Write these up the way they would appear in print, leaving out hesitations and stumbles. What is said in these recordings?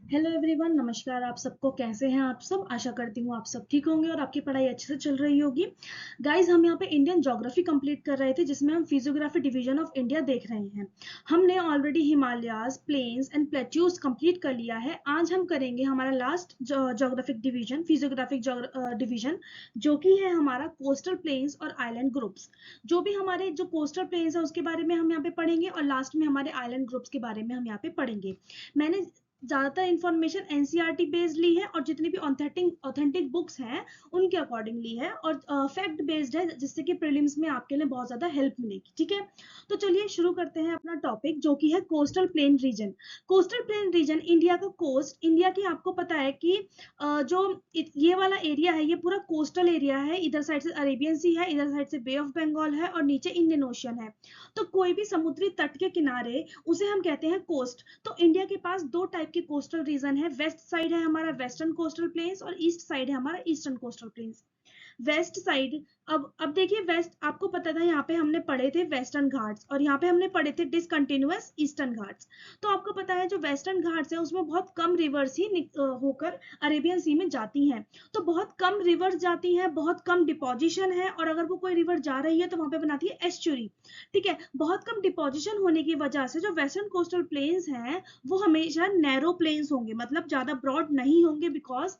Hello everyone, नमस्कार। आप सबको कैसे हैं? आप सब, आशा करती हूँ आप सब ठीक होंगे और आपकी पढ़ाई अच्छे से चल रही होगी। गाइस, हम यहाँ पे इंडियन ज्योग्राफी कंप्लीट कर रहे थे, जिसमें हम फिजियोग्राफी डिवीजन ऑफ इंडिया देख रहे हैं। हमने already Himalayas, plains and plateaus complete कर लिया है। आज हम करेंगे हमारा last geographic division, physiographic division, जो कि है हमारा कोस्टल प्लेन्स और आइलैंड ग्रुप्स। जो भी हमारे जो कोस्टल प्लेन्स है उसके बारे में हम यहाँ पे पढ़ेंगे और लास्ट में हमारे आइलैंड ग्रुप्स के बारे में हम यहाँ पे पढ़ेंगे। मैंने ज्यादातर इंफॉर्मेशन एनसीईआरटी बेस्ड ली है और जितनी भी ऑथेंटिक बुक्स हैं उनके अकॉर्डिंग ली है और फैक्ट बेस्ड है, जिससे कि प्रीलिम्स में आपके लिए बहुत ज्यादा हेल्प मिलेगी। ठीक है, तो चलिए शुरू करते हैं अपना टॉपिक, जो कि है coastal plain region. Coastal plain region India का कोस्ट, इंडिया की आपको पता है कि जो ये वाला एरिया है ये पूरा कोस्टल एरिया है। इधर साइड से अरेबियन सी है, इधर साइड से बे ऑफ बंगाल है और नीचे इंडियन ओशियन है। तो कोई भी समुद्री तट के किनारे उसे हम कहते हैं कोस्ट। तो इंडिया के पास दो टाइप के कोस्टल रीजन है। वेस्ट साइड है हमारा वेस्टर्न कोस्टल प्लेन्स और ईस्ट साइड है हमारा eastern coastal planes. West side, अब देखिए, वेस्ट आपको पता था, यहाँ पे हमने पढ़े थे वेस्टर्न घाट्स और यहाँ पे हमने पढ़े थे डिसकंटिन्यूअस ईस्टर्न घाट्स। तो आपको पता है जो वेस्टर्न घाट्स है उसमें बहुत कम रिवर्स ही होकर अरेबियन सी में जाती हैं। तो बहुत कम रिवर्स जाती हैं, बहुत कम डिपोजिशन है, और अगर वो कोई रिवर जा रही है तो वहां पे बनाती है एस्चुरी। ठीक है, बहुत कम डिपोजिशन होने की वजह से जो वेस्टर्न कोस्टल प्लेन्स हैं वो हमेशा नैरो प्लेन्स होंगे, मतलब ज्यादा ब्रॉड नहीं होंगे, बिकॉज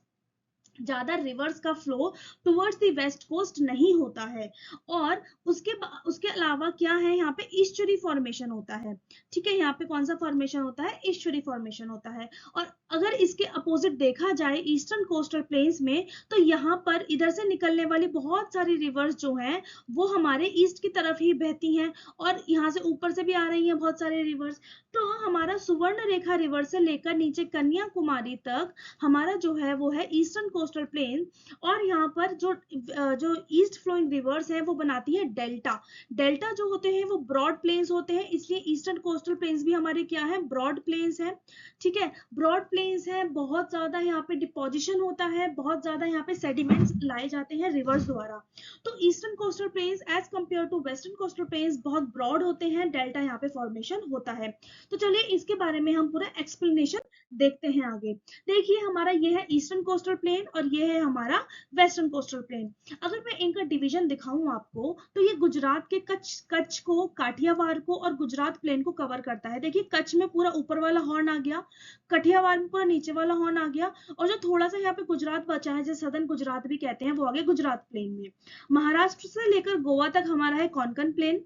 ज्यादा रिवर्स का flow towards the west coast नहीं होता है। और उसके अलावा क्या है, यहाँ पे ईस्चुरी फॉर्मेशन होता है। ठीक है, यहाँ पे कौन सा फॉर्मेशन होता है? ईस्चुरी फॉर्मेशन होता है। और अगर इसके अपोजिट देखा जाए ईस्टर्न कोस्टल प्लेन्स में, तो यहाँ पर इधर से निकलने वाली बहुत सारी रिवर्स जो हैं वो हमारे ईस्ट की तरफ ही बहती हैं और यहाँ से ऊपर से भी आ रही हैं बहुत सारे रिवर्स। तो हमारा सुवर्ण रेखा रिवर से लेकर नीचे कन्याकुमारी तक हमारा जो है वो है ईस्टर्न कोस्टल प्लेन। और यहाँ पर जो ईस्ट फ्लोइंग रिवर्स है वो बनाती है डेल्टा। डेल्टा जो होते हैं वो ब्रॉड प्लेन्स होते हैं, इसलिए ईस्टर्न कोस्टल प्लेन्स भी हमारे क्या है? ब्रॉड प्लेन्स है। ठीक है, ब्रॉड प्लेन्स है, बहुत ज्यादा यहाँ पे डिपोजिशन होता है, बहुत ज्यादा यहाँ पे सेडिमेंट्स लाए जाते हैं रिवर्स द्वारा। तो eastern coastal plains as compare to western coastal plains बहुत ब्रॉड होते हैं, डेल्टा यहाँ पे फॉर्मेशन होता है। तो चलिए इसके बारे में हम पूरा एक्सप्लेनेशन देखते हैं आगे। देखिए, हमारा ये है ईस्टर्न कोस्टल प्लेन और ये है हमारा वेस्टर्न कोस्टल प्लेन। अगर मैं इनका डिवीजन दिखाऊं आपको, तो ये गुजरात के कच्छ को, काठियावाड़ को और गुजरात प्लेन को कवर करता है। देखिए, कच्छ में पूरा ऊपर वाला हॉर्न आ गया, काठियावाड़ में पूरा नीचे वाला हॉर्न आ गया, और जो थोड़ा सा यहाँ पे गुजरात बचा है, जिसे सदर्न गुजरात भी कहते हैं, वो आ गया गुजरात प्लेन में। महाराष्ट्र से लेकर गोवा तक हमारा है कोंकण प्लेन।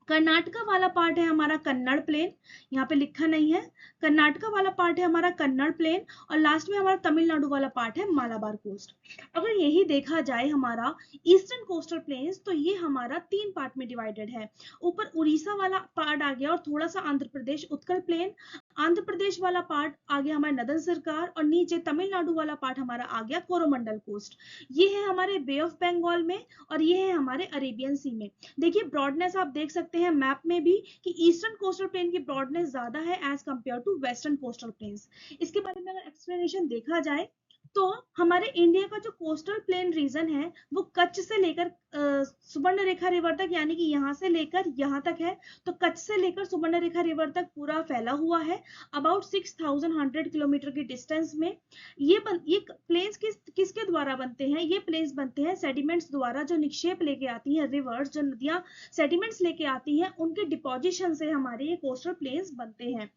कर्नाटका वाला पार्ट है हमारा कन्नड़ प्लेन, यहाँ पे लिखा नहीं है। कर्नाटका वाला पार्ट है हमारा कन्नड़ प्लेन, और लास्ट में हमारा तमिलनाडु वाला पार्ट है मालाबार कोस्ट। अगर यही देखा जाए हमारा ईस्टर्न कोस्टल प्लेन्स, तो ये हमारा 3 पार्ट में डिवाइडेड है। ऊपर उड़ीसा वाला पार्ट आ गया और थोड़ा सा आंध्र प्रदेश उत्कल प्लेन। आंध्र प्रदेश वाला पार्ट आ गया हमारा नदन सरकार, और नीचे तमिलनाडु वाला पार्ट हमारा आ गया कोरोमंडल कोस्ट। ये है हमारे बे ऑफ बंगाल में और ये है हमारे अरेबियन सी में। देखिए, ब्रॉडनेस आप देख सकते हैं मैप में भी कि ईस्टर्न कोस्टल प्लेन की ब्रॉडनेस ज्यादा है as compare to western coastal plains. इसके बारे में अगर एक्सप्लेनेशन देखा जाए, तो हमारे इंडिया का जो कोस्टल प्लेन रीजन है वो कच्छ से लेकर सुवर्ण रेखा रिवर तक, यानी कि यहाँ से लेकर यहाँ तक है। तो कच्छ से लेकर सुवर्ण रेखा रिवर तक पूरा फैला हुआ है, अबाउट 6100 किलोमीटर की डिस्टेंस में। ये प्लेन्स किसके द्वारा बनते हैं? ये प्लेन्स बनते हैं सेडिमेंट्स द्वारा, जो निक्षेप लेके आती हैं रिवर्स, जो नदियां सेडिमेंट्स लेके आती हैं, उनके डिपोजिशन से हमारे ये कोस्टल प्लेन्स बनते हैं।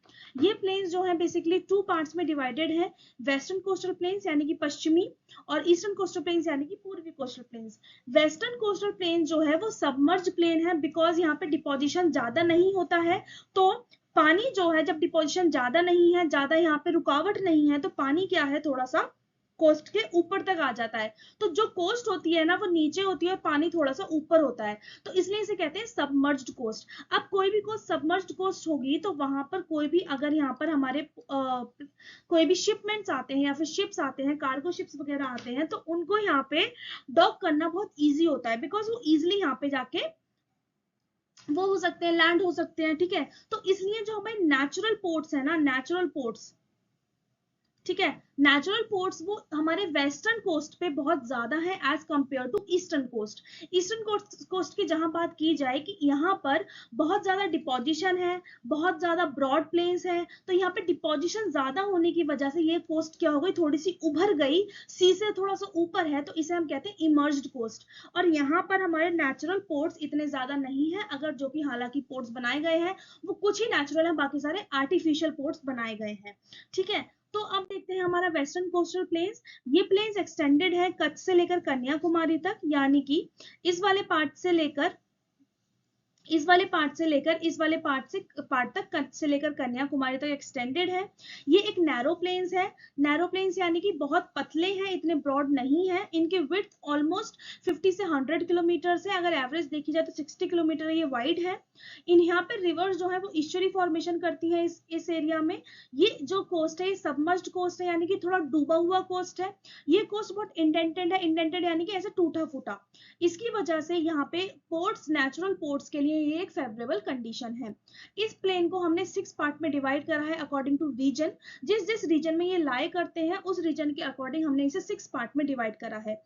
ये प्लेन्स जो है बेसिकली 2 पार्ट्स में डिवाइडेड है, वेस्टर्न कोस्टल प्लेन्स यानी कि पश्चिमी, और ईस्टर्न कोस्टल प्लेन्स यानी कि पूर्वी coastal planes. Western coastal plain जो है वो सबमर्ज प्लेन है, बिकॉज यहाँ पे डिपोजिशन ज्यादा नहीं होता है। तो पानी जो है, जब डिपोजिशन ज्यादा नहीं है, ज्यादा यहाँ पे रुकावट नहीं है, तो पानी क्या है, थोड़ा सा कोस्ट के ऊपर तक आ जाता है। तो जो कोस्ट होती है ना वो नीचे होती है और पानी थोड़ा सा ऊपर होता है, तो इसलिए इसे कहते हैं सबमर्ज्ड कोस्ट। अब कोई भी कोस्ट सबमर्ज्ड कोस्ट होगी तो वहां पर कोई भी, अगर यहाँ पर हमारे कोई भी शिपमेंट्स आते हैं या फिर शिप्स आते हैं, कार्गो शिप्स वगैरह आते हैं, तो उनको यहाँ पे डॉक करना बहुत ईजी होता है, बिकॉज वो इजिली यहाँ पे जाके वो हो सकते हैं, लैंड हो सकते हैं। ठीक है, तो इसलिए जो हमारे नेचुरल पोर्ट्स है ना, नेचुरल पोर्ट्स, ठीक है। नेचुरल पोर्ट्स वो हमारे वेस्टर्न कोस्ट पे बहुत ज्यादा है as compare to eastern coast. Eastern coast की जहां बात की जाए कि यहाँ पर बहुत ज्यादा डिपोजिशन है, बहुत ज्यादा ब्रॉड प्लेन्स है, तो यहाँ पे डिपोजिशन ज्यादा होने की वजह से ये कोस्ट क्या हो गई, थोड़ी सी उभर गई, सी से थोड़ा सा ऊपर है, तो इसे हम कहते हैं इमर्ज्ड कोस्ट। और यहाँ पर हमारे नेचुरल पोर्ट्स इतने ज्यादा नहीं है, अगर जो कि हालांकि पोर्ट्स बनाए गए हैं वो कुछ ही नेचुरल है, बाकी सारे आर्टिफिशियल पोर्ट्स बनाए गए हैं। ठीक है, तो अब देखते हैं हमारा वेस्टर्न कोस्टल प्लेन्स। ये प्लेन्स एक्सटेंडेड है कच्छ से लेकर कन्याकुमारी तक, यानी कि इस वाले पार्ट से लेकर इस वाले पार्ट तक कच्छ से लेकर कन्याकुमारी तक एक्सटेंडेड है। ये एक नैरो प्लेन्स है। नैरो प्लेन्स यानी कि बहुत पतले हैं, इतने ब्रॉड नहीं है। इनके विड्थ ऑलमोस्ट 50 से 100 किलोमीटर है, अगर एवरेज देखी जाए तो 60 किलोमीटर ये वाइड है। इन यहाँ पे रिवर्स जो है वो ईस्चुरी फॉर्मेशन करती है इस एरिया में। ये जो कोस्ट है ये सबमर्ज्ड कोस्ट है, यानी कि थोड़ा डूबा हुआ कोस्ट है। ये कोस्ट बहुत इंडेंटेड है, इंडेंटेड यानी कि ऐसे टूटा फूटा। इसकी वजह से यहाँ पे पोर्ट्स, नेचुरल पोर्ट्स के लिए ये एक फेवरेबल कंडीशन है। इस प्लेन को हमने 6 पार्ट में डिवाइड करा है अकॉर्डिंग टू रीजन। जिस जिस रीजन में ये लाई करते हैं उस रीजन के अकॉर्डिंग हमने इसे 6 पार्ट में डिवाइड करा है।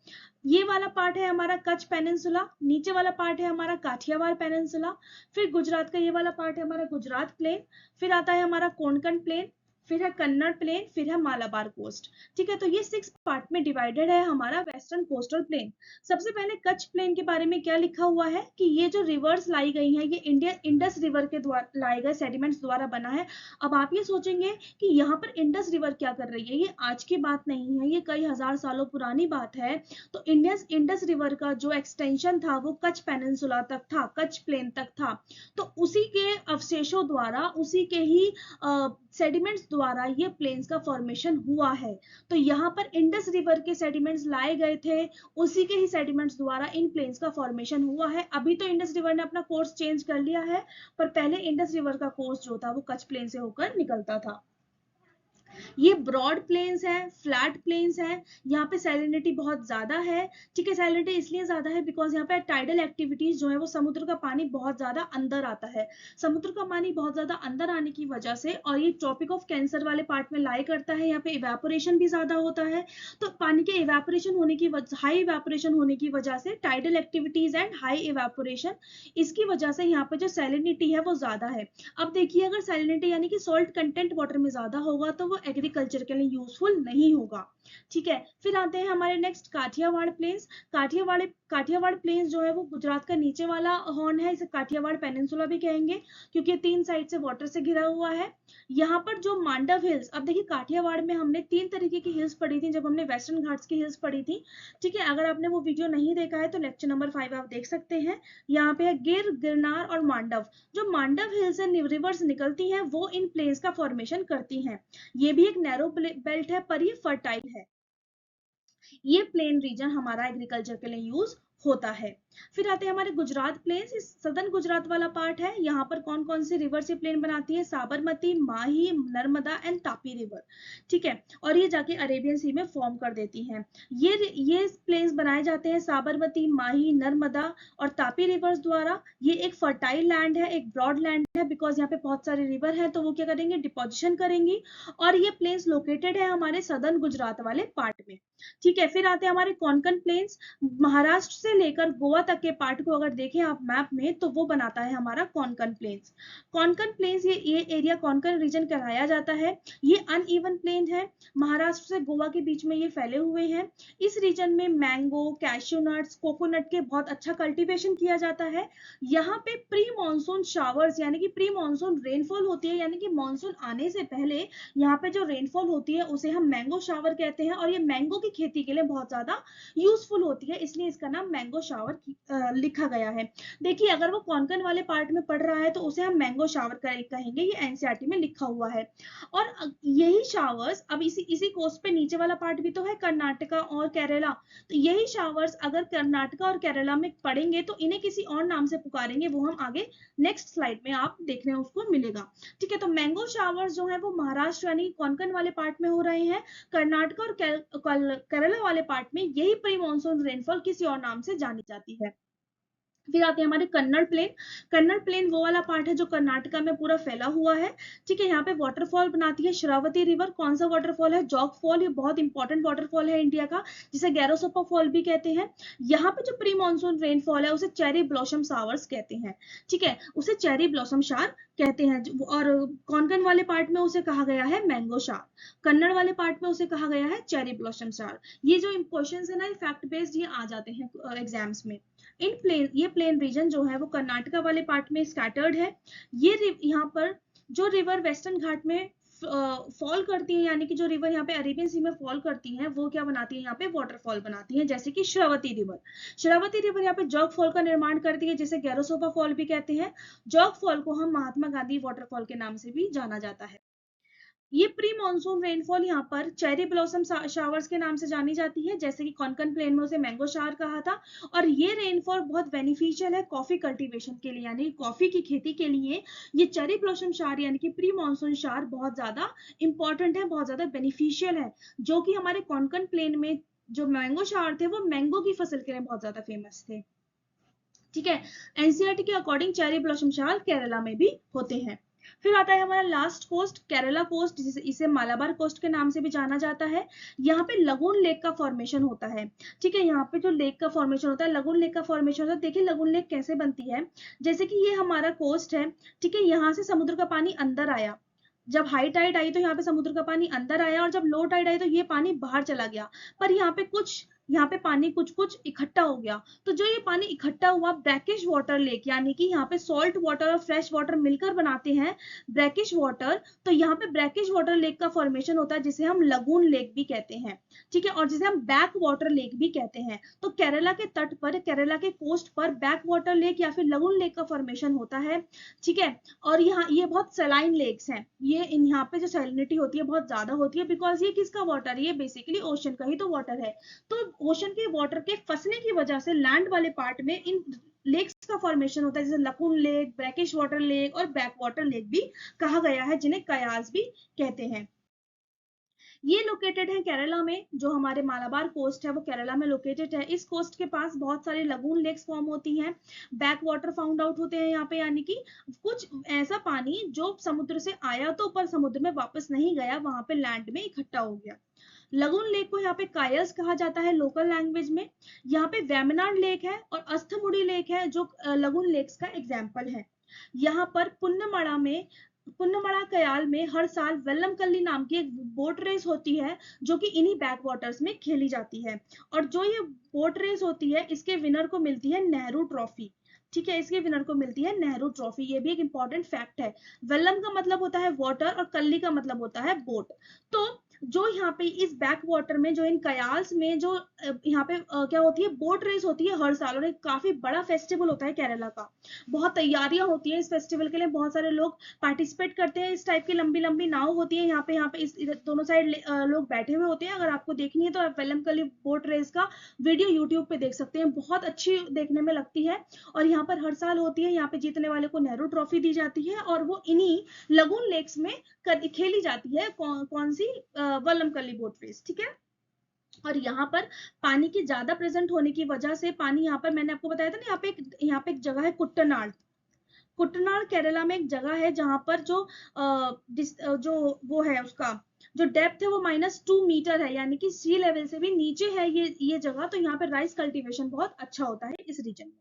ये वाला पार्ट है हमारा कच्छ पेनिनसुला, नीचे वाला पार्ट है हमारा काठियावाड़ पेनिनसुला, फिर गुजरात का ये वाला पार्ट है हमारा गुजरात प्लेन, फिर आता है हमारा कोंकण प्लेन, फिर है कन्नड़ प्लेन, फिर है मालाबार कोस्ट। ठीक है, तो ये 6 पार्ट में डिवाइडेड है हमारा वेस्टर्न कोस्टल प्लेन। सबसे पहले कच्छ प्लेन के बारे में क्या लिखा हुआ है कि ये जो रिवर्स लाई गई है ये इंडस रिवर के द्वारा लाए गए सेडिमेंट्स द्वारा बना है। अब आप ये सोचेंगे कि यहाँ पर इंडस रिवर क्या कर रही है, ये आज की बात नहीं है, ये कई हजार सालों पुरानी बात है। तो इंडस रिवर का जो एक्सटेंशन था वो कच्छ पेनिनसुला तक था, कच्छ प्लेन तक था। तो उसी के अवशेषों द्वारा, उसी के ही सेडिमेंट्स द्वारा ये प्लेन्स का फॉर्मेशन हुआ है। तो यहाँ पर इंडस रिवर के सेडिमेंट्स लाए गए थे, उसी के ही सेडिमेंट्स द्वारा इन प्लेन्स का फॉर्मेशन हुआ है। अभी तो इंडस रिवर ने अपना कोर्स चेंज कर लिया है, पर पहले इंडस रिवर का कोर्स जो था वो कच्छ प्लेन से होकर निकलता था। ये ब्रॉड प्लेन्स है, फ्लैट प्लेन्स है, यहाँ पे सैलिनिटी बहुत ज्यादा है। ठीक है, सैलिनिटी इसलिए ज्यादा है बिकॉज यहाँ पे टाइडल एक्टिविटीज जो है वो समुद्र का पानी बहुत ज्यादा अंदर आता है। समुद्र का पानी बहुत ज्यादा अंदर आने की वजह से, और ये ट्रॉपिक ऑफ कैंसर वाले पार्ट में लाई करता है, यहाँ पे इवेपोरेशन भी ज्यादा होता है। तो पानी के इवेपोरेशन होने की हाई इवेपोरेशन होने की वजह से tidal activities and high evaporation, इसकी वजह से यहाँ पे जो सैलिनिटी है वो ज्यादा है। अब देखिए, अगर सैलिनिटी यानी कि सॉल्ट कंटेंट वाटर में ज्यादा होगा तो वो एग्रीकल्चर के लिए यूजफुल नहीं होगा। ठीक है, फिर आते हैं हमारे next Kathiawar plains. Kathiawar plains जो है वो गुजरात का नीचे वाला हॉर्न है, इसे काठियावाड़ पेनिनसुला भी कहेंगे क्योंकि 3 साइड से वाटर से घिरा हुआ है। यहाँ पर जो मांडव हिल्स, अब देखिए काठियावाड़ में हमने 3 तरीके की हिल्स पढ़ी थी जब हमने वेस्टर्न घाट्स की हिल्स पढ़ी थी। ठीक है, अगर आपने वो वीडियो नहीं देखा है तो लेक्चर नंबर 5 आप देख सकते हैं। यहाँ पे है गिरनार और मांडव। जो मांडव हिल से रिवर्स निकलती हैं वो इन प्लेन्स का फॉर्मेशन करती हैं। ये भी एक नैरो बेल्ट है पर ये फर्टाइल है। ये प्लेन रीजन हमारा एग्रीकल्चर के लिए यूज होता है। फिर आते हैं हमारे गुजरात प्लेन्स, सदर्न गुजरात वाला पार्ट है। यहाँ पर कौन कौन से रिवर से प्लेन बनाती है, साबरमती, माही, नर्मदा एंड तापी रिवर। ठीक है, और ये जाके अरेबियन सी में फॉर्म कर देती हैं। ये प्लेन्स बनाए जाते हैं साबरमती, माही, नर्मदा और तापी रिवर्स द्वारा। ये एक फर्टाइल लैंड है, एक ब्रॉड लैंड है, बिकॉज यहाँ पे बहुत सारे रिवर है तो वो क्या करेंगे, डिपोजिशन करेंगी। और ये प्लेन्स लोकेटेड है हमारे सदर्न गुजरात वाले पार्ट में। ठीक है, फिर आते हैं हमारे कोंकण प्लेन्स। महाराष्ट्र से लेकर गोवा तक के पार्ट को अगर देखें आप मैप में तो वो बनाता है हमारा कोंकण प्लेन्स। कोंकण प्लेन्स, ये एरिया कोंकण रीजन कहलाया जाता है। ये अनइवन प्लेन है, महाराष्ट्र से गोवा के बीच में ये फैले हुए हैं। इस रीजन में मैंगो, कैश्यू नट्स, कोकोनट के बहुत अच्छा कल्टीवेशन किया जाता है। यहाँ पे प्री मानसून शावर्स यानी कि प्री मानसून रेनफॉल होती है, यानी कि मानसून आने से पहले यहाँ पे जो रेनफॉल होती है उसे हम मैंगो शावर कहते हैं, और ये मैंगो की खेती के लिए बहुत ज्यादा यूजफुल होती है, इसलिए इसका नाम मैंगो शावर लिखा गया है। देखिए, अगर वो कोंकण वाले पार्ट में पढ़ रहा है तो उसे हम मैंगो शावर कहेंगे, ये एनसीईआरटी में लिखा हुआ है। और यही शावर्स, अब इसी कोस्ट पे नीचे वाला पार्ट भी तो है, कर्नाटका और केरला। तो यही शावर्स अगर कर्नाटका और केरला में पढ़ेंगे तो इन्हें किसी और नाम से पुकारेंगे, वो हम आगे नेक्स्ट स्लाइड में आप देखने उसको मिलेगा। ठीक है, तो मैंगो शावर्स जो है वो महाराष्ट्र यानी कोंकण वाले पार्ट में हो रहे हैं। कर्नाटका और केरला वाले पार्ट में यही प्री मानसून रेनफॉल किसी और नाम से जानी जाती है। फिर आते हैं हमारे कन्नड़ प्लेन। कन्नड़ प्लेन वो वाला पार्ट है जो कर्नाटका में पूरा फैला हुआ है। ठीक है, यहाँ पे वाटरफॉल बनाती है श्रावती रिवर। कौन सा वाटरफॉल है? Jog fall. ये बहुत इंपॉर्टेंट वाटरफॉल है इंडिया का, जिसे गैरोसोपा फॉल भी कहते हैं। यहाँ पे जो प्री मानसून रेनफॉल है उसे चेरी ब्लॉसम शावर्स कहते हैं। ठीक है, उसे चेरी ब्लॉसम शावर कहते हैं। और कोंकण वाले पार्ट में उसे कहा गया है मैंगो शावर, कन्नड़ वाले पार्ट में उसे कहा गया है चेरी ब्लॉसम शावर। ये जो क्वेश्चन है ना, ये फैक्ट बेस्ड ये आ जाते हैं एग्जाम्स में। इन प्लेन, ये प्लेन रीजन जो है वो कर्नाटका वाले पार्ट में स्कैटर्ड है। ये यहाँ पर जो रिवर वेस्टर्न घाट में फॉल करती है, यानी कि जो रिवर यहाँ पे अरेबियन सी में फॉल करती हैं, वो क्या बनाती है? यहाँ पे वाटरफॉल बनाती हैं, जैसे कि श्रावती रिवर। श्रावती रिवर यहाँ पे जॉग फॉल का निर्माण करती है, जिसे गैरोसोपा फॉल भी कहते हैं। जॉग फॉल को हम महात्मा गांधी वाटरफॉल के नाम से भी जाना जाता है। ये प्री मानसून रेनफॉल यहाँ पर चेरी ब्लॉसम शावर्स के नाम से जानी जाती है, जैसे कि कोंकण प्लेन में उसे मैंगो शावर कहा था। और ये रेनफॉल बहुत बेनिफिशियल है कॉफी कल्टीवेशन के लिए, यानी कॉफी की खेती के लिए ये चेरी ब्लॉसम शावर यानी कि प्री मानसून शावर बहुत ज्यादा इंपॉर्टेंट है, बहुत ज्यादा बेनिफिशियल है। जो कि हमारे कोंकण प्लेन में जो मैंगो शावर थे वो मैंगो की फसल के लिए बहुत ज्यादा फेमस थे। ठीक है, एनसीईआरटी के according cherry blossom shower Kerala में भी होते हैं। फिर आता है हमारा लास्ट कोस्ट, केरला कोस्ट, जिसे इसे मालाबार कोस्ट के नाम से भी जाना जाता है। यहाँ पे लगून लेक का फॉर्मेशन होता है। ठीक है, यहाँ पे जो लेक का फॉर्मेशन होता है, लगून लेक का फॉर्मेशन होता है। देखिए लगून लेक कैसे बनती है, जैसे कि ये हमारा कोस्ट है। ठीक है, यहाँ से समुद्र का पानी अंदर आया, जब हाई टाइड आई तो यहाँ पे समुद्र का पानी अंदर आया, और जब लो टाइड आई तो ये पानी बाहर चला गया। पर यहाँ पे पानी कुछ कुछ इकट्ठा हो गया। तो जो ये पानी इकट्ठा हुआ, ब्रैकिश वाटर लेक, यानी कि यहाँ पे सॉल्ट वाटर और फ्रेश वाटर मिलकर बनाते हैं ब्रैकिश वाटर। तो यहाँ पे ब्रैकिश वाटर लेक का फॉर्मेशन होता है, जिसे हम लगून लेक भी कहते हैं। ठीक है, और जिसे हम बैक वाटर लेक भी कहते हैं। तो केरला के तट पर, केरला के कोस्ट पर बैक वाटर लेक या फिर लगून लेक का फॉर्मेशन होता है। ठीक है, और यहाँ ये बहुत सलाइन लेक्स हैं। ये यहाँ पे जो सैलिनिटी होती है बहुत ज्यादा होती है, बिकॉज ये किसका वाटर है? ये बेसिकली ओशन का ही तो वाटर है। तो ओशन के वाटर के फंसने की वजह से लैंड वाले पार्ट में इन लेक्स का फॉर्मेशन होता है, जैसे लकुन लेक, ब्रैकिश वाटर लेक और बैक वाटर लेक भी कहा गया है, जिन्हें कयाल्स भी कहते हैं। ये लोकेटेड है केरला में। जो हमारे मालाबार कोस्ट है वो केरला में लोकेटेड है। इस कोस्ट के पास बहुत सारे लगून लेक्स फॉर्म होती हैं, बैक वाटर फाउंड आउट होते हैं यहाँ पे, यानी कि कुछ ऐसा पानी जो समुद्र से आया तो पर समुद्र में वापस नहीं गया, वहां पे लैंड में इकट्ठा हो गया। लगून लेक को यहाँ पे कायल्स कहा जाता है लोकल लैंग्वेज में। यहाँ पे वेमनाड लेक है और अस्थमुड़ी लेक है, जो लगून लेक्स का एग्जाम्पल है। यहाँ पर पुन्नमड़ा कयाल में हर साल वेल्लमकल्ली नाम की एक बोट रेस होती है, जो कि इन्हीं बैक वाटर्स में खेली जाती है। और जो ये बोट रेस होती है, इसके विनर को मिलती है नेहरू ट्रॉफी। ठीक है, इसके विनर को मिलती है नेहरू ट्रॉफी। ये भी एक इंपॉर्टेंट फैक्ट है। वेल्लम का मतलब होता है वाटर और कल्ली का मतलब होता है बोट। तो जो यहाँ पे इस बैक वाटर में, जो इन कयाल्स में, जो यहाँ पे क्या होती है, बोट रेस होती है हर साल, और एक काफी बड़ा फेस्टिवल होता है केरला का। बहुत तैयारियां होती है इस फेस्टिवल के लिए, बहुत सारे लोग पार्टिसिपेट करते हैं। इस टाइप की लंबी लंबी नाव होती है यहाँ पे इस दोनों साइड लोग बैठे हुए होते हैं। अगर आपको देखनी है तो आप वेलमकली बोट रेस का वीडियो यूट्यूब पे देख सकते हैं, बहुत अच्छी देखने में लगती है। और यहाँ पर हर साल होती है। यहाँ पे जीतने वाले को नेहरू ट्रॉफी दी जाती है, और वो इन्हीं लगून लेक्स में खेली जाती है। कौन सी? Vallamkali boat race. ठीक है, और यहाँ पर पानी की ज्यादा प्रेजेंट होने की वजह से, पानी यहाँ पर मैंने आपको बताया था ना, यहाँ पे एक जगह है कुट्टनाड। कुट्टनाड केरला में एक जगह है जहां पर जो वो है, उसका जो डेप्थ है वो -2 मीटर है, यानी कि सी लेवल से भी नीचे है ये जगह। तो यहाँ पर राइस कल्टीवेशन बहुत अच्छा होता है इस रीजन में।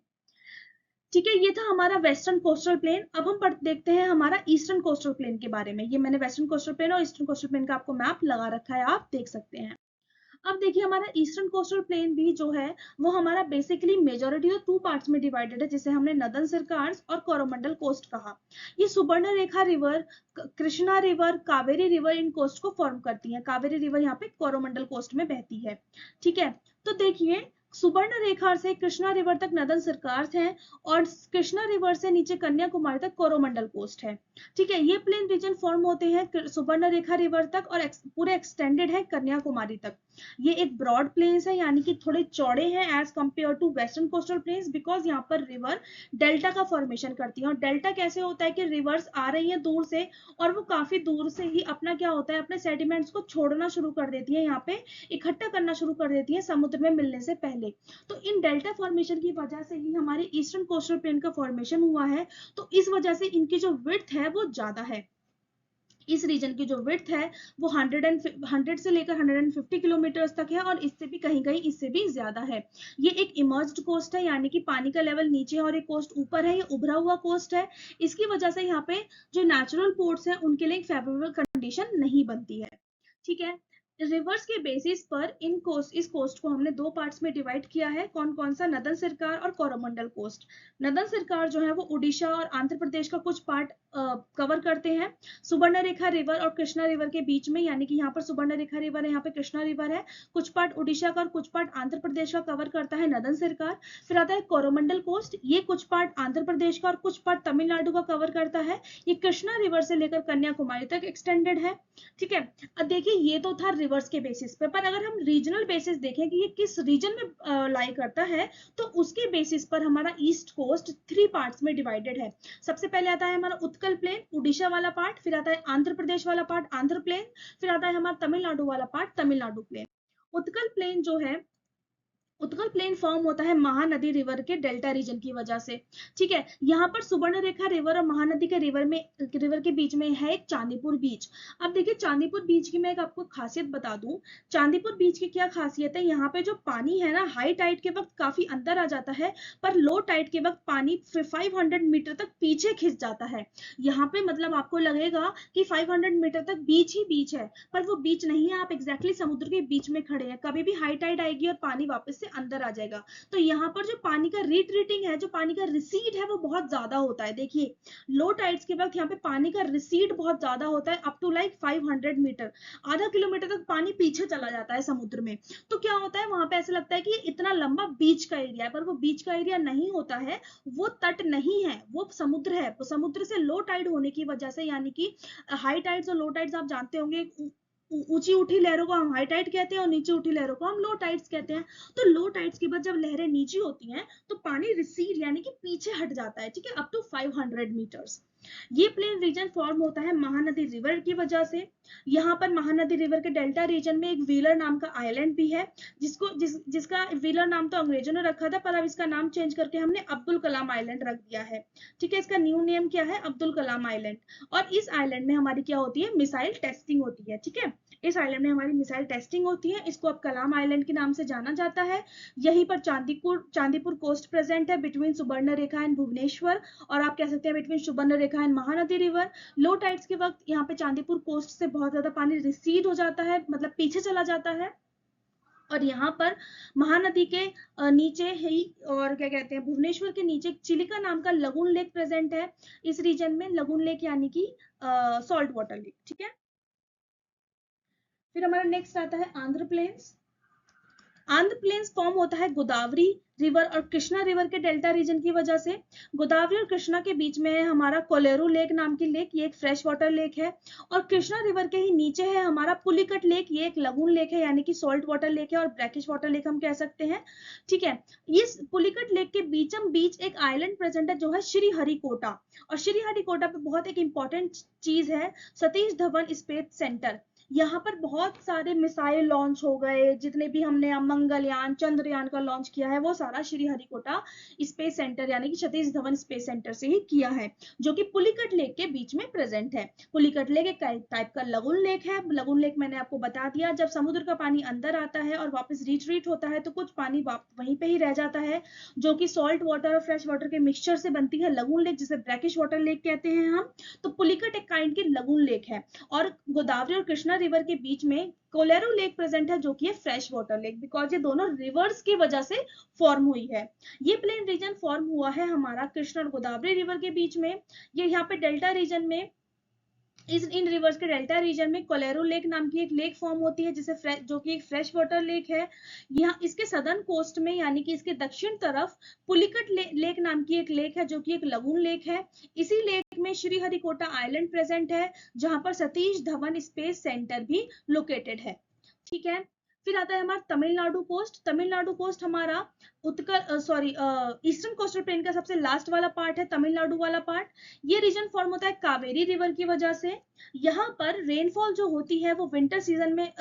ठीक है, ये था हमारा वेस्टर्न कोस्टल प्लेन। अब हम देखते हैं हमारा ईस्टर्न कोस्टल प्लेन के बारे में। ये मैंने वेस्टर्न कोस्टल प्लेन और ईस्टर्न कोस्टल प्लेन का आपको मैप लगा रखा है, आप देख सकते हैं। अब देखिए हमारा ईस्टर्न कोस्टल प्लेन भी जो है वो हमारा बेसिकली मेजोरिटी तो 2 पार्ट्स में डिवाइडेड है, जिसे हमने नदन सरकार्स और कोरोमंडल कोस्ट कहा। ये Subarnarekha river, Krishna river, Kaveri river इन कोस्ट को फॉर्म करती है। कावेरी रिवर यहाँ पे कोरोमंडल कोस्ट में बहती है। ठीक है, तो देखिए सुबर्ण रेखा से कृष्णा रिवर तक नदन सरकार्स हैं, और कृष्णा रिवर से नीचे कन्याकुमारी तक कोरोमंडल कोस्ट है। ठीक है, ये प्लेन रीजन फॉर्म होते हैं सुबर्ण रेखा रिवर तक, और पूरे एक्सटेंडेड है कन्याकुमारी तक। ये एक ब्रॉड प्लेन्स है, यानी कि थोड़े चौड़े हैं as compare to western coastal plains, because यहाँ पर रिवर डेल्टा का फॉर्मेशन करती है। और डेल्टा कैसे होता है कि रिवर्स आ रही है दूर से, और वो काफी दूर से ही अपना क्या होता है, अपने सेडिमेंट्स को छोड़ना शुरू कर देती है, यहाँ पे इकट्ठा करना शुरू कर देती है समुद्र में मिलने से पहले पहले। तो इन डेल्टा फॉर्मेशन की वजह से ही हमारे ईस्टर्न कोस्टल प्लेन का फॉर्मेशन हुआ है। तो इस वजह से इनकी जो विड्थ है वो ज्यादा है। इस रीजन की जो विड्थ है वो 100 से लेकर 150 किलोमीटर तक है, और इससे भी कहीं कहीं इससे भी ज्यादा है। ये एक इमर्ज्ड कोस्ट है, यानी कि पानी का लेवल नीचे है और एक कोस्ट ऊपर है। ये उभरा हुआ कोस्ट है। इसकी वजह से यहाँ पे जो नेचुरल पोर्ट्स है उनके लिए फेवरेबल कंडीशन नहीं बनती है। ठीक है, रिवर्स के बेसिस पर इस कोस्ट को हमने दो पार्ट्स में डिवाइड किया है। कौन कौन सा? नदन सरकार और कोरोमंडल कोस्ट। नदन सरकार जो है वो उड़ीसा और आंध्र प्रदेश का कुछ पार्ट कवर करते हैं। सुवर्णरेखा रिवर और कृष्णा रिवर के बीच में, यानी कि यहाँ पर सुवर्णरेखा रिवर है, यहाँ पे कृष्णा रिवर है। कुछ पार्ट उड़ीसा का और कुछ पार्ट आंध्र प्रदेश का कवर करता है नदन सरकार। फिर आता है कोरोमंडल कोस्ट, ये कुछ पार्ट आंध्र प्रदेश का और कुछ पार्ट तमिलनाडु का कवर करता है। ये कृष्णा रिवर से लेकर कन्याकुमारी तक एक्सटेंडेड है। ठीक है, अब देखिए ये तो था रिवर्स के बेसिस पर अगर हम रीजनल बेसिस देखें कि ये किस रीजन में लाई करता है, तो उसके बेसिस पर हमारा ईस्ट कोस्ट 3 पार्ट्स में डिवाइडेड है। सबसे पहले आता है हमारा उत्कल प्लेन, उड़ीसा वाला पार्ट। फिर आता है आंध्र प्रदेश वाला पार्ट, आंध्र प्लेन। फिर आता है हमारा तमिलनाडु वाला part, Tamil Nadu plain. Utkal plain जो है, उत्कल प्लेन फॉर्म होता है महानदी रिवर के डेल्टा रीजन की वजह से। ठीक है, यहाँ पर सुवर्णरेखा रिवर और महानदी के रिवर के बीच में है एक चांदीपुर बीच। अब देखिए चांदीपुर बीच की मैं एक आपको खासियत बता दूं। चांदीपुर बीच की क्या खासियत है, यहाँ पे जो पानी है ना, हाई टाइड के वक्त काफी अंदर आ जाता है, पर लो टाइड के वक्त पानी 500 मीटर तक पीछे खिंच जाता है। यहाँ पे मतलब आपको लगेगा कि 500 मीटर तक बीच ही बीच है, पर वो बीच नहीं है। आप एग्जैक्टली समुद्र के बीच में खड़े हैं। कभी भी हाई टाइड आएगी और पानी वापस से अंदर आ जाएगा। तो यहाँ पर जो पानी का रिट्रीटिंग है, जो पानी का रिसीड है, वो बहुत ज्यादा होता है। देखिए लो टाइड्स के वक्त यहाँ पे पानी का रिसीड बहुत ज्यादा होता है, अप टू लाइक 500 मीटर, आधा किलोमीटर तक पानी पीछे चला जाता है समुद्र में। तो क्या होता है, वहां पे ऐसा लगता है कि इतना लंबा बीच का एरिया है, पर वो बीच का एरिया नहीं होता है। वो तट नहीं है, वो समुद्र है। वो समुद्र से लो टाइड होने की वजह से, यानी कि हाई टाइड्स और लो टाइड्स आप जानते होंगे, ऊंची उठी लहरों को हम हाई टाइड कहते हैं और नीचे उठी लहरों को हम लो टाइड्स कहते हैं। तो लो टाइड्स के बाद जब लहरें नीची होती हैं तो पानी रिसीड यानी कि पीछे हट जाता है। ठीक है, अप टू 500 मीटर्स। ये प्लेन रीजन फॉर्म होता है महानदी रिवर की वजह से। यहाँ पर महानदी रिवर के डेल्टा रीजन में एक व्हीलर नाम का आइलैंड भी है, जिसका व्हीलर नाम तो अंग्रेजों ने रखा था, पर अब इसका नाम चेंज करके हमने अब्दुल कलाम आइलैंड रख दिया है। ठीक है, इसका न्यू नेम क्या है? अब्दुल कलाम आइलैंड। और इस आइलैंड में हमारी क्या होती है? मिसाइल टेस्टिंग होती है। ठीक है, इस आइलैंड में हमारी मिसाइल टेस्टिंग होती है। इसको अब कलाम आइलैंड के नाम से जाना जाता है। यहीं पर चांदीपुर कोस्ट प्रेजेंट है, बिटवीन सुवर्णरेखा एंड भुवनेश्वर, और आप कह सकते हैं between Subarnarekha and Mahanadi river. Low tides के वक्त यहाँ पे चांदीपुर कोस्ट से बहुत ज्यादा पानी रिसीड हो जाता है, मतलब पीछे चला जाता है। और यहाँ पर महानदी के नीचे ही, और क्या कहते हैं, भुवनेश्वर के नीचे चिलिका नाम का लगून लेक प्रेजेंट है इस रीजन में। लगून लेक यानी कि सॉल्ट वाटर लेक। ठीक है, फिर हमारा नेक्स्ट आता है Andhra plains. Andhra plains form होता है गोदावरी रिवर और कृष्णा रिवर के डेल्टा रीजन की वजह से। गोदावरी और कृष्णा के बीच में है हमारा कोलेरू लेक नाम की लेक, ये एक फ्रेश वाटर लेक है। और कृष्णा रिवर के ही नीचे है हमारा पुलिकट लेक, ये एक लगून लेक है, यानी कि सॉल्ट वाटर लेक है और ब्रैकिश वाटर लेक हम कह सकते हैं। ठीक है, इस पुलिकट लेक के बीचम बीच एक आइलैंड प्रेजेंट है जो है श्रीहरिकोटा। और श्रीहरिकोटा पे बहुत एक इंपॉर्टेंट चीज है, सतीश धवन स्पेस सेंटर। यहाँ पर बहुत सारे मिसाइल लॉन्च हो गए, जितने भी हमने मंगलयान चंद्रयान का लॉन्च किया है, वो सारा श्रीहरिकोटा स्पेस सेंटर यानी कि सतीश धवन स्पेस सेंटर से ही किया है, जो कि पुलिकट लेक के बीच में प्रेजेंट है। पुलिकट लेक एक टाइप का लगुन लेक है। लगुन लेक मैंने आपको बता दिया, जब समुद्र का पानी अंदर आता है और वापस रिट्रीट होता है तो कुछ पानी वहीं पे ही रह जाता है, जो कि सॉल्ट वाटर और फ्रेश वाटर के मिक्सचर से बनती है लगुन लेक, जिसे ब्रैकिश वाटर लेक कहते हैं हम। तो पुलिकट एक काइंड की लगुन लेक है। और गोदावरी और कृष्णा रिवर के बीच में कोलेरू लेक प्रेजेंट है, जो कि है फ्रेश वाटर लेक, बिकॉज ये दोनों रिवर्स की वजह से फॉर्म हुई है। ये प्लेन रीजन फॉर्म हुआ है हमारा कृष्णा और गोदावरी रिवर के बीच में। ये यहाँ पे डेल्टा रीजन में, इन रिवर्स के डेल्टा रीजन में कोलेरू लेक नाम की एक लेक फॉर्म होती है, जो कि एक फ्रेश वाटर लेक है। यहाँ इसके सदर्न कोस्ट में, यानी कि इसके दक्षिण तरफ पुलिकट लेक नाम की एक लेक है, जो कि एक लगून लेक है। इसी लेक में श्रीहरिकोटा आइलैंड प्रेजेंट है, जहां पर सतीश धवन स्पेस सेंटर भी लोकेटेड है। ठीक है, फिर आता है हमारा तमिलनाडु कोस्ट। तमिलनाडु कोस्ट हमारा ईस्टर्न कोस्टल प्लेन का सबसे लास्ट वाला पार्ट है, तमिलनाडु वाला पार्ट। ये रीजन फॉर्म होता है कावेरी रिवर की वजह से। यहाँ पर रेनफॉल जो होती है वो विंटर सीजन में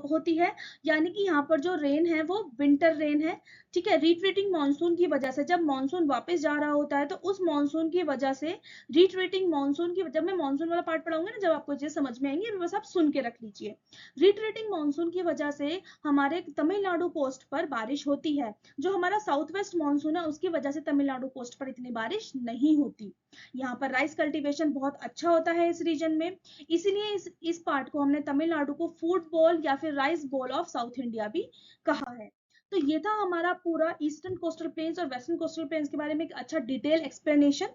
होती है, यानी कि यहाँ पर जो रेन है वो विंटर रेन है। ठीक है, रिट्रीटिंग मानसून की वजह से, जब मानसून वापस जा रहा होता है तो उस मानसून की वजह से, रिट्रीटिंग मानसून की, जब मैं मानसून वाला पार्ट पढ़ाऊंगी ना, जब आपको चीज समझ में आएंगी, बस आप सुन के रख लीजिए। रिट्रीटिंग मानसून की वजह से हमारे तमिलनाडु कोस्ट पर बारिश होती है। जो हमारा साउथ वेस्ट मानसून है उसकी वजह से तमिलनाडु कोस्ट पर इतनी बारिश नहीं होती। यहाँ पर राइस कल्टीवेशन बहुत अच्छा होता है इस रीजन में, इसीलिए इस पार्ट को हमने तमिलनाडु को फूड बॉल या फिर rice ball of south India भी कहा है। तो ये था हमारा पूरा ईस्टर्न कोस्टल प्लेन्स और वेस्टर्न कोस्टल प्लेन्स के बारे में एक अच्छा डिटेल एक्सप्लेनेशन।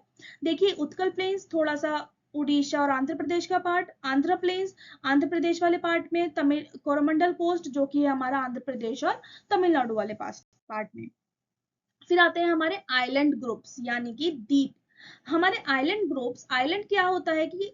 देखिए, उत्कल प्लेन्स थोड़ा सा उड़ीसा और आंध्र प्रदेश का पार्ट, आंध्र प्लेन्स आंध्र प्रदेश वाले पार्ट में, तमिल कोरोमंडल कोस्ट जो कि है हमारा आंध्र प्रदेश और तमिलनाडु वाले पार्ट में। फिर आते हैं हमारे आइलैंड ग्रुप्स यानी कि द्वीप। हमारे आइलैंड ग्रुप्स, आइलैंड क्या होता है कि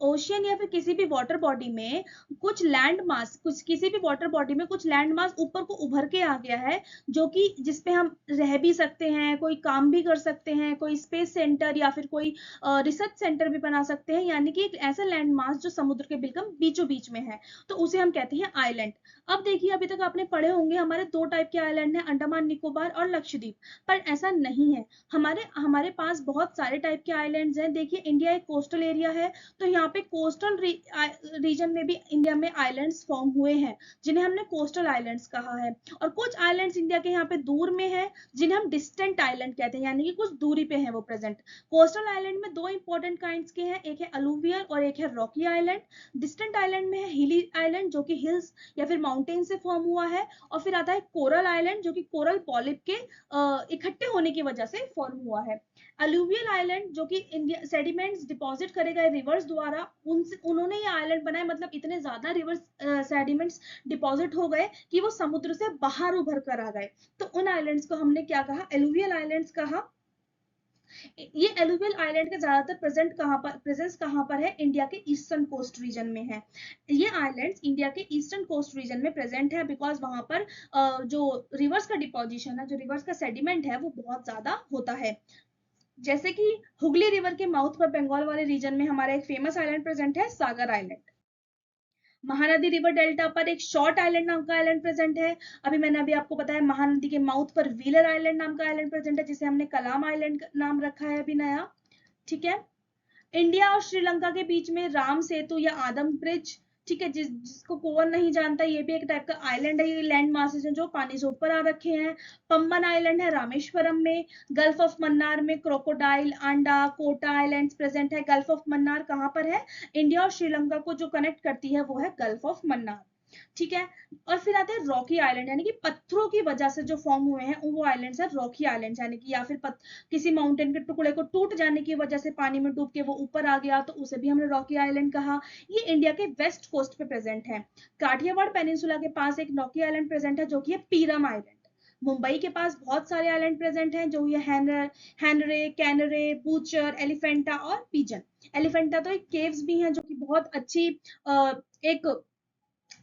ओशियन या फिर किसी भी वाटर बॉडी में कुछ लैंड मास, कुछ किसी भी वाटर बॉडी में कुछ लैंड मास ऊपर को उभर के आ गया है, जो कि जिसपे हम रह भी सकते हैं, कोई काम भी कर सकते हैं, कोई स्पेस सेंटर या फिर कोई रिसर्च सेंटर भी बना सकते हैं, यानी कि एक ऐसा लैंड मास जो समुद्र के बिल्कुल बीचों बीच में है, तो उसे हम कहते हैं आइलैंड। अब देखिए, अभी तक आपने पढ़े होंगे हमारे दो टाइप के आइलैंड हैं, अंडमान निकोबार और लक्षद्वीप, पर ऐसा नहीं है। हमारे हमारे पास बहुत सारे टाइप के आइलैंड्स हैं। देखिए, इंडिया एक कोस्टल एरिया है, तो यहाँ पे कोस्टल रीजन में भी इंडिया में आइलैंड्स फॉर्म हुए हैं, जिन्हें हमने कोस्टल आइलैंड्स कहा है। और कुछ आइलैंड्स इंडिया के यहाँ पे दूर में है, जिन्हें हम डिस्टेंट आइलैंड कहते हैं, यानी कि कुछ दूरी पे है वो प्रेजेंट। कोस्टल आइलैंड में दो इंपॉर्टेंट काइंड्स के हैं, एक है अलुवियल और एक है रॉकी आइलैंड। डिस्टेंट आइलैंड में है हिली आइलैंड, जो कि हिल्स या फिर माउंटेन से फॉर्म हुआ है, और फिर आता है कोरल आइलैंड, जो कि कोरल पॉलिप के इकट्ठे होने की वजह से फॉर्म हुआ है। अलुवियल आइलैंड जो कि इंडिया सेडिमेंट्स डिपॉजिट करे गए रिवर्स द्वारा, उन्होंने ये आइलैंड बनाए, मतलब इतने ज्यादा रिवर्स सेडिमेंट्स डिपॉजिट हो गए कि वो समुद्र से बाहर उभर कर आ गए, तो उन आइलैंड्स को हमने क्या कहा, एलुवियल आइलैंड्स कहा। ये एलुवियल आइलैंड का ज्यादातर प्रेजेंस कहाँ पर है, इंडिया के ईस्टर्न कोस्ट रीजन में है। ये आइलैंड्स इंडिया के ईस्टर्न कोस्ट रीजन में प्रेजेंट है, बिकॉज वहां पर जो रिवर्स का डिपोजिशन है, जो रिवर्स का सेडिमेंट है, वो बहुत ज्यादा होता है। जैसे कि हुगली रिवर के माउथ पर बंगाल वाले रीजन में हमारा एक फेमस आइलैंड प्रेजेंट है, सागर आइलैंड। महानदी रिवर डेल्टा पर एक शॉर्ट आइलैंड नाम का आइलैंड प्रेजेंट है। अभी आपको बताया, महानदी के माउथ पर व्हीलर आइलैंड नाम का आइलैंड प्रेजेंट है, जिसे हमने कलाम आइलैंड नाम रखा है अभी नया। ठीक है, इंडिया और श्रीलंका के बीच में राम सेतु या आदम ब्रिज, ठीक है, जिसको कोवन नहीं जानता, ये भी एक टाइप का आइलैंड है। ये लैंड मासेस हैं जो पानी से ऊपर आ रखे हैं। पंबन आइलैंड है रामेश्वरम में। गल्फ ऑफ मन्नार में क्रोकोडाइल, आंडा, कोटा आइलैंड्स प्रेजेंट है। गल्फ ऑफ मन्नार कहाँ पर है, इंडिया और श्रीलंका को जो कनेक्ट करती है वो है गल्फ ऑफ मन्नार। ठीक है, और फिर आते हैं रॉकी आइलैंड, यानी कि पत्थरों की वजह से जो फॉर्म हुए हैं वो आइलैंड्स है रॉकी आइलैंड्स, यानी कि या फिर किसी माउंटेन के टुकड़े को टूट जाने की वजह से पानी में डूब के वो ऊपर आ गया, तो उसे भी हमने रॉकी आइलैंड कहा। ये इंडिया के वेस्ट कोस्ट पे प्रेजेंट है। काठियावाड़ पेनिनसुला के पास एक रॉकी आइलैंड प्रेजेंट है, जो कि है पीरम आइलैंड। मुंबई के पास बहुत सारे आइलैंड प्रेजेंट हैं, जो ये हैनरे, कैनरे, बूचर, एलिफेंटा और पिजन। एलिफेंटा तो एक केव्स भी हैं, जो कि बहुत अच्छी एक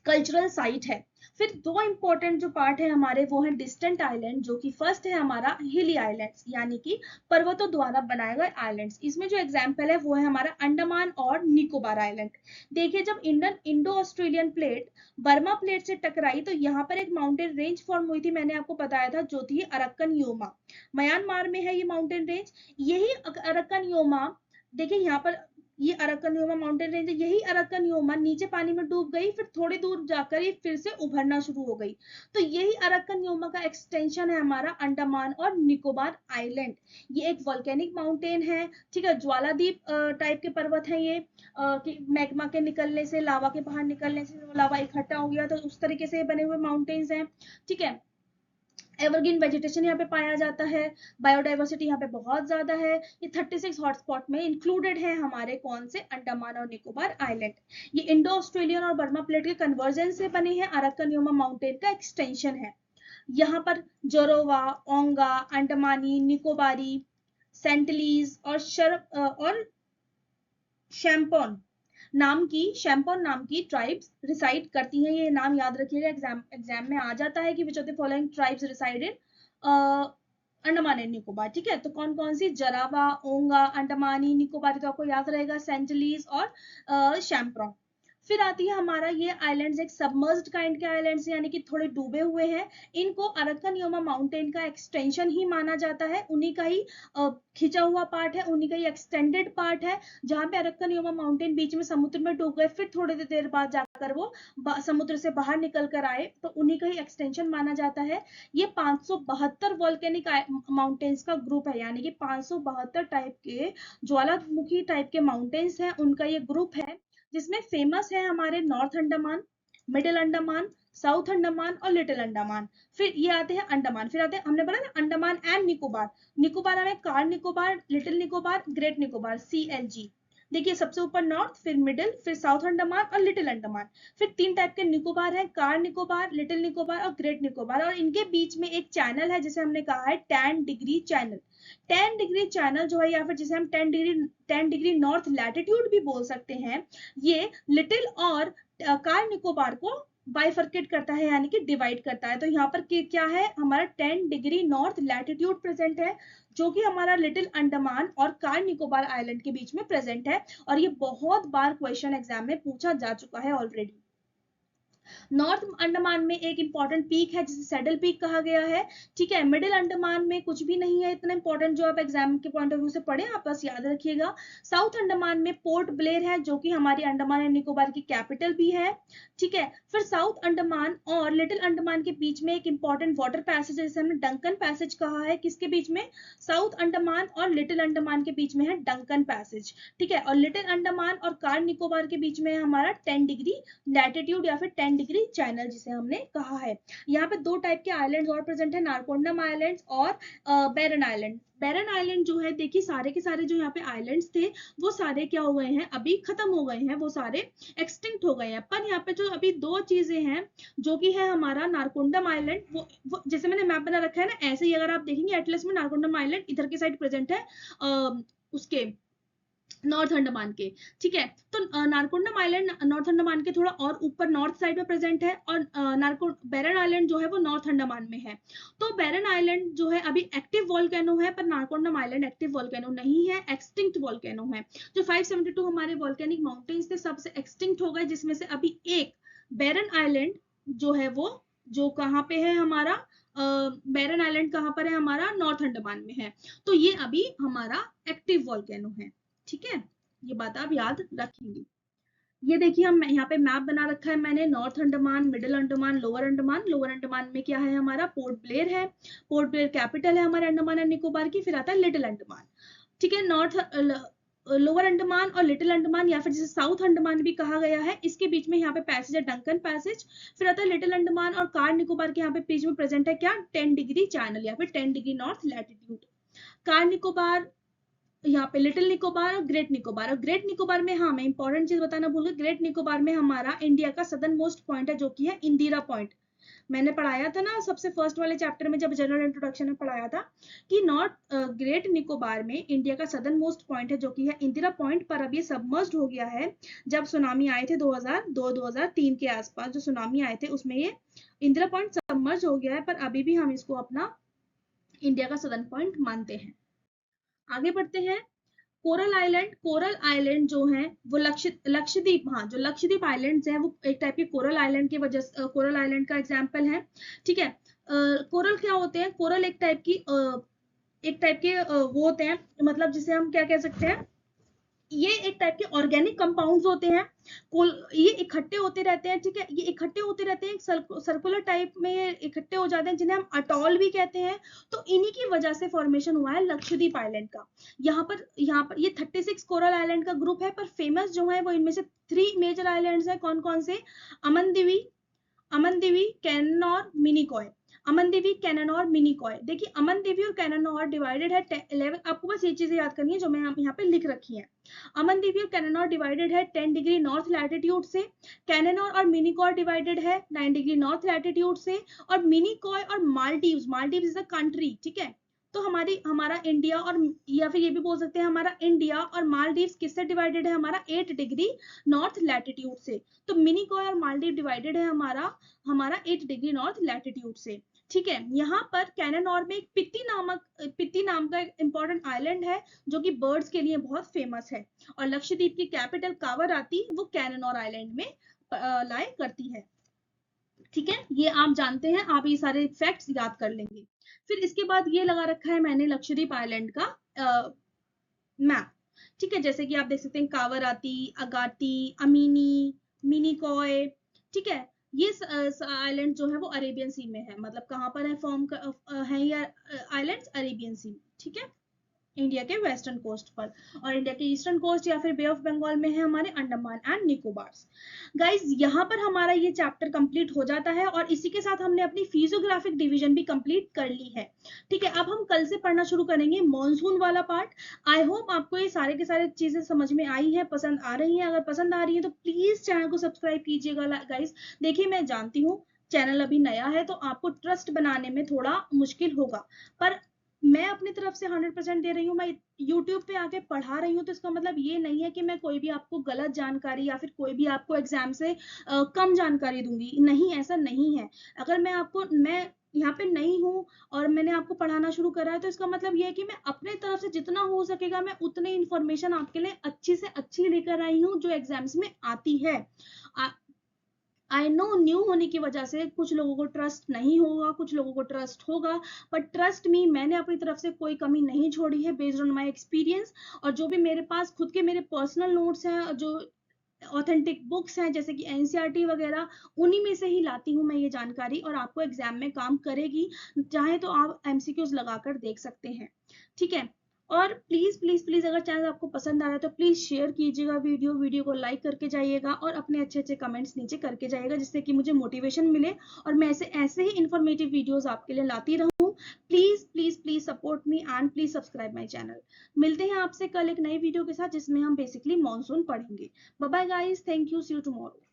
कल्चरल साइट है। फिर दो इंपॉर्टेंट जो पार्ट है हमारे, वो है डिस्टेंट आइलैंड, जो कि फर्स्ट है हमारा हिली आइलैंड्स, यानी कि पर्वतों द्वारा बनाए गए आइलैंड्स। इसमें जो एग्जांपल है वो है हमारा अंडमान और निकोबार आइलैंड। देखिए, जब Indo Australian plate Burma plate से टकराई, तो यहाँ पर एक माउंटेन रेंज फॉर्म हुई थी, मैंने आपको बताया था, जो थी अरक्कन योमा। म्यांमार में है ये माउंटेन रेंज। यही अरक्कन योमा, देखिए यहाँ पर ये अरक्कन योमा माउंटेन रेंज है, यही अरक्कन योमा नीचे पानी में डूब गई, फिर थोड़ी दूर जाकर ये फिर से उभरना शुरू हो गई। तो यही अरक्कन योमा का एक्सटेंशन है हमारा अंडमान और निकोबार आइलैंड। ये एक वोल्केनिक माउंटेन है, ठीक है, ज्वालादीप टाइप के पर्वत है ये, कि मैग्मा के निकलने से, लावा के बाहर निकलने से लावा इकट्ठा हो गया, तो उस तरीके से बने हुए माउंटेन्स हैं। ठीक है, एवरग्रीन वेजिटेशन यहाँ पे पाया जाता है। बायोडाइवर्सिटी यहाँ पे बहुत ज्यादा है। ये 36 हॉटस्पॉट में इंक्लूडेड है हमारे कौन से, अंडमान और निकोबार आइलैंड। ये इंडो ऑस्ट्रेलियन और बर्मा प्लेट के कन्वर्जेंस से बने हैं, अरक्कन योमा माउंटेन का एक्सटेंशन है। यहाँ पर जोरोवा, ओंगा, अंडमानी, निकोबारी, सेंटलीज और शैम्पॉन नाम की ट्राइब्स रिसाइड करती हैं। ये नाम याद रखिएगा, एग्जाम में आ जाता है कि which of the following tribes reside in Andaman and Nicobar, ठीक है। तो कौन कौन सी, जरावा, ओंगा, अंडमानी निकोबारी तो आपको याद रहेगा, सेंचुरीज और शैम्प्रॉन्ग। फिर आती है हमारा ये आइलैंड्स एक सबमर्ज्ड काइंड के आइलैंड्स, यानी कि थोड़े डूबे हुए हैं। इनको अरक्कन-योमा माउंटेन का एक्सटेंशन ही माना जाता है, उन्हीं का ही खिंचा हुआ पार्ट है, उन्हीं का ही एक्सटेंडेड पार्ट है। जहां पे अरक्कन-योमा माउंटेन बीच में समुद्र में डूब गए, फिर थोड़ी देर बाद जाकर वो समुद्र से बाहर निकल कर आए, तो उन्हीं का ही एक्सटेंशन माना जाता है। ये 572 वॉल्केनिक माउंटेन्स का ग्रुप है, यानी कि 572 टाइप के ज्वालामुखी टाइप के माउंटेन्स हैं, उनका ये ग्रुप है, जिसमें फेमस है हमारे north Andaman, middle Andaman, south Andaman और लिटिल अंडमान। फिर ये आते हैं अंडमान, फिर आते हैं, हमने बोला ना अंडमान एंड निकोबार। निकोबार में car Nicobar, little Nicobar, great Nicobar, CLG। देखिए सबसे ऊपर नॉर्थ, फिर मिडिल, फिर साउथ अंडमान और लिटिल अंडमान। फिर 3 टाइप के निकोबार है, कार निकोबार, लिटिल निकोबार और ग्रेट निकोबार, और इनके बीच में एक चैनल है जिसे हमने कहा है 10 डिग्री चैनल। 10 डिग्री चैनल जो है, या फिर जिसे हम 10 डिग्री नॉर्थ लैटिट्यूड भी बोल सकते हैं, ये लिटिल और कार निकोबार को बाइफर्केट करता है, यानी कि डिवाइड करता है। तो यहाँ पर क्या है, हमारा 10 डिग्री नॉर्थ लैटिट्यूड प्रेजेंट है, जो कि हमारा लिटिल अंडमान और कार निकोबार आइलैंड के बीच में प्रेजेंट है, और ये बहुत बार क्वेश्चन एग्जाम में पूछा जा चुका है ऑलरेडी। नॉर्थ अंडमान में एक इंपॉर्टेंट पीक है जिसे सैडल पीक कहा गया है, ठीक है। मिडिल अंडमान में कुछ भी नहीं है इतना इंपॉर्टेंट जो आप एग्जाम के पॉइंट ऑफ व्यू से पढ़े, आप बस याद रखिएगा। साउथ अंडमान में पोर्ट ब्लेयर है, जो कि हमारी अंडमान एंड निकोबार की कैपिटल भी है, ठीक है। फिर साउथ अंडमान और लिटिल अंडमान के बीच में एक इंपॉर्टेंट वाटर पैसेज है जिसे हमने डंकन पैसेज कहा है, किसके बीच में, साउथ अंडमान और लिटिल अंडमान के बीच में है डंकन पैसेज, ठीक है। और लिटिल अंडमान और कार निकोबार के बीच में है हमारा 10 डिग्री लैटिट्यूड या फिर 10 डिग्री चैनल जिसे हमने कहा है। यहाँ पे 2 टाइप के आइलैंड्स और प्रेजेंट है, नारकोंडम आइलैंड्स और बैरन आइलैंड। बैरन आइलैंड जो है, देखिए सारे के सारे जो यहाँ पे आइलैंड्स थे वो सारे क्या हो गए हैं, अभी खत्म हो गए हैं, वो सारे एक्सटिंक्ट हो गए हैं। पर यहाँ पे जो अभी 2 चीजें हैं, जो कि है हमारा नारकोंडम आइलैंड, वो जैसे मैंने मैप बना रखा है ना, ऐसे ही अगर आप देखेंगे एटलस में नारकोंडम आइलैंड इधर की साइड प्रेजेंट है, उसके नॉर्थ अंडमान के, ठीक है। तो नारकोंडम आइलैंड नॉर्थ अंडमान के थोड़ा और ऊपर नॉर्थ साइड में प्रेजेंट है, और बैरन आइलैंड जो है वो नॉर्थ अंडमान में है। तो बैरन आइलैंड जो है अभी एक्टिव वॉल्केनो है, पर नारकोंडम आइलैंड एक्टिव वॉल्केनो नहीं है, एक्सटिंक्ट वॉल्केनो है। जो 572 हमारे वॉल्केनिक माउंटेन्स थे सबसे एक्सटिंक्ट हो गए, जिसमें से अभी एक बैरन आइलैंड जो है वो, जो कहाँ पे है हमारा, बैरन आइलैंड कहाँ पर है हमारा, नॉर्थ अंडमान में है। तो ये अभी हमारा एक्टिव वॉल्केनो है, ठीक है। ये बात आप याद रखेंगे। ये देखिए हम यहाँ पे मैप बना रखा है मैंने, north Andaman, middle Andaman, lower Andaman. Lower Andaman में क्या है हमारा, पोर्ट ब्लेयर है, पोर्ट ब्लेयर कैपिटल है हमारे अंडमान एंड निकोबार की। फिर आता है लिटिल अंडमान, ठीक है। नॉर्थ लोअर अंडमान और लिटिल अंडमान, या फिर जिसे साउथ अंडमान भी कहा गया है, इसके बीच में यहाँ पे पैसेज है डंकन पैसेज। फिर आता है लिटिल अंडमान और कार निकोबार के यहाँ पे बीच में प्रेजेंट है क्या, 10 डिग्री चैनल या फिर 10 degree north latitude. Car Nicobar, यहाँ पे लिटिल निकोबार और ग्रेट निकोबार। और ग्रेट निकोबार में, हाँ मैं इंपॉर्टेंट चीज बताना भूल गई, ग्रेट निकोबार में हमारा इंडिया का सदर्न मोस्ट पॉइंट है, जो कि है इंदिरा पॉइंट। मैंने पढ़ाया था ना सबसे फर्स्ट वाले चैप्टर में, जब जनरल इंट्रोडक्शन में पढ़ाया था कि नॉर्थ ग्रेट निकोबार में इंडिया का सदर्न मोस्ट पॉइंट है, जो कि है इंदिरा पॉइंट। पर अब ये सबमर्ज्ड हो गया है, जब सुनामी आए थे 2002-2003 के आसपास, जो सुनामी आए थे उसमें ये इंदिरा पॉइंट सबमर्ज हो गया है, पर अभी भी हम इसको अपना इंडिया का सदर्न पॉइंट मानते हैं। आगे बढ़ते हैं। कोरल आइलैंड जो है वो लक्षद्वीप, हाँ जो लक्षद्वीप आइलैंड्स हैं वो एक टाइप के कोरल आइलैंड की वजह से, कोरल आइलैंड का एग्जांपल है, ठीक है। कोरल क्या होते हैं, कोरल एक टाइप के वो होते हैं, मतलब जिसे हम क्या कह सकते हैं, ये एक टाइप के ऑर्गेनिक कंपाउंड्स होते हैं। ये इकट्ठे होते रहते हैं, ठीक है। ये इकट्ठे होते रहते हैं, सर्कुलर टाइप में इकट्ठे हो जाते हैं, जिन्हें हम अटॉल भी कहते हैं। तो इन्हीं की वजह से फॉर्मेशन हुआ है लक्षद्वीप आइलैंड का। यहाँ पर ये 36 कोरल आइलैंड का ग्रुप है, पर फेमस जो है वो इनमें से 3 मेजर आइलैंड्स हैं। कौन कौन से, अमनदीवी, कैनन, मिनिकॉय। अमनदीवी, कैनन और मिनिकॉय। देखिए अमनदीवी और कैनन और डिवाइडेड है 11, आपको बस ये चीजें याद करनी है जो मैं यहाँ पे लिख रखी है। अमनदीवी और कैनन डिवाइडेड है 10 डिग्री नॉर्थ लैटिट्यूड से, कैनन और मिनिकॉय डिवाइडेड है 9 डिग्री नॉर्थ लैटिट्यूड से, और मिनिकॉय और मालदीव्स इज अ कंट्री, ठीक है। तो हमारा इंडिया और, या फिर ये भी बोल सकते हैं हमारा इंडिया और मालदीव्स किससे डिवाइडेड है, हमारा 8 डिग्री नॉर्थ लैटिट्यूड से। तो मिनिकॉय और मालदीव डिवाइडेड है हमारा 8 डिग्री नॉर्थ लैटिट्यूड से। ठीक है, यहाँ पर कैनानोर में एक पित्ती नाम का एक इंपॉर्टेंट आइलैंड है जो कि बर्ड्स के लिए बहुत फेमस है, और लक्षद्वीप की कैपिटल कावराती वो कैनानोर आइलैंड में लाई करती है। ठीक है, ये आप जानते हैं, आप ये सारे फैक्ट्स याद कर लेंगे। फिर इसके बाद ये लगा रखा है मैंने लक्षद्वीप आइलैंड का मैप। ठीक है, जैसे कि आप देख सकते हैं कावराती, अगाटी, अमीनी, मिनिकॉय। ठीक है, ये आइलैंड जो है वो अरेबियन सी में है, मतलब कहाँ पर है है ये आइलैंड्स अरेबियन सी। ठीक है, इंडिया के वेस्टर्न कोस्ट पर, और इंडिया के ईस्टर्न कोस्ट या फिर बे ऑफ बंगाल में है हमारे अंडमान एंड निकोबार्स। गाइज यहाँ पर हमारा ये चैप्टर कंप्लीट हो जाता है, और इसी के साथ हमने अपनी फिजियोग्राफिक डिवीजन भी कंप्लीट कर ली है। ठीक है, अब हम कल से पढ़ना शुरू करेंगे मॉनसून वाला पार्ट। आई होप आपको ये सारे के सारे चीजें समझ में आई है, पसंद आ रही है। अगर पसंद आ रही है तो प्लीज चैनल को सब्सक्राइब कीजिएगा गाइज। देखिए, मैं जानती हूँ चैनल अभी नया है तो आपको ट्रस्ट बनाने में थोड़ा मुश्किल होगा, पर मैं अपनी तरफ से 100% दे रही हूँ। मैं YouTube पे आके पढ़ा रही हूँ तो इसका मतलब ये नहीं है कि मैं कोई भी आपको गलत जानकारी या फिर कोई भी आपको एग्जाम से कम जानकारी दूंगी, नहीं, ऐसा नहीं है। अगर मैं यहाँ पे नहीं हूँ और मैंने आपको पढ़ाना शुरू करा है तो इसका मतलब ये है कि मैं अपने तरफ से जितना हो सकेगा मैं उतनी इंफॉर्मेशन आपके लिए अच्छी से अच्छी लेकर आई हूँ जो एग्जाम्स में आती है। आई नो न्यू होने की वजह से कुछ लोगों को ट्रस्ट नहीं होगा, कुछ लोगों को ट्रस्ट होगा, बट ट्रस्ट मी, मैंने अपनी तरफ से कोई कमी नहीं छोड़ी है बेस्ड ऑन माय एक्सपीरियंस। और जो भी मेरे पास खुद के मेरे पर्सनल नोट्स हैं, जो ऑथेंटिक बुक्स हैं जैसे कि एनसीईआरटी वगैरह, उन्हीं में से ही लाती हूँ मैं ये जानकारी, और आपको एग्जाम में काम करेगी। चाहे तो आप एमसीक्यूज लगाकर देख सकते हैं। ठीक है, और प्लीज प्लीज प्लीज अगर चैनल आपको पसंद आ रहा है तो प्लीज शेयर कीजिएगा वीडियो को लाइक करके जाइएगा, और अपने अच्छे अच्छे कमेंट्स नीचे करके जाइएगा, जिससे कि मुझे मोटिवेशन मिले और मैं ऐसे ही इंफॉर्मेटिव वीडियोस आपके लिए लाती रहूं। Please please please support me and please subscribe my channel. मिलते हैं आपसे कल एक नई वीडियो के साथ जिसमें हम बेसिकली मॉनसून पढ़ेंगे। Bye bye guys, thank you, see you tomorrow.